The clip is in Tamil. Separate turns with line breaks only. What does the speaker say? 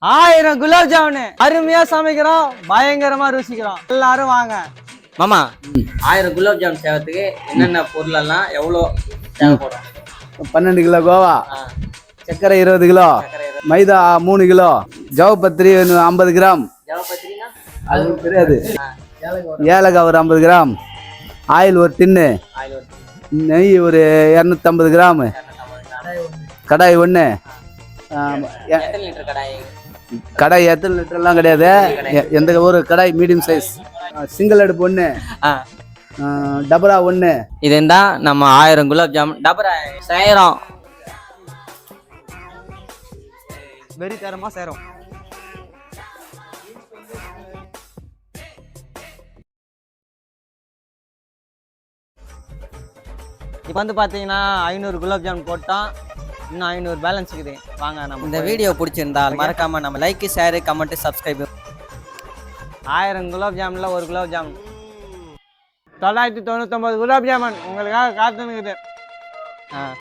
1000 குலாப் ஜாமுன் அருமையா சமைக்கிறோம், பயங்கரமா ருசிக்கிறோம். எல்லாரும் வாங்க.
மாமா 1000 குலாப் ஜாமுன் செய்யறதுக்கு என்னென்ன பொருள் எல்லாம் எவ்வளோ தேவைப்படும்?
12 கிலோ கோவா, சர்க்கரை 20 கிலோ, மைதா 3 கிலோ, ஜவ் பத்திரி 50 கிராம், அது தெரியாது, ஏலக்காய் ஒரு 50 கிராம், ஆயில் ஒரு டின்னு, நெய் ஒரு 250 கிராம், கடாய் ஒன்று. கடாய் எத்தனை லிட்டர்லாம் கிடையாது, எந்த ஒரு கடாய் மீடியம் சைஸ், சிங்கிள் அடுப்பு ஒன்று, டபரா ஒன்று.
இதுதான் நம்ம 1000 குலாப் ஜாமுன் டபரா செய்கிறோம்.
வெறித்தரமா சேரும். இப்போ வந்து பார்த்தீங்கன்னா 500 குலாப் ஜாமுன் போட்டோம், இன்னும் 500 பேலன்ஸ் இருக்குது. வாங்க, நம்ம
இந்த வீடியோ பிடிச்சிருந்தால் மறக்காம நம்ம like, share, comment, subscribe.
1000 gulab ஜாமுன்ல ஒரு குலாப் ஜாமுன் 999 குலாப் ஜாமுன் உங்களுக்காக காத்துனுக்குது.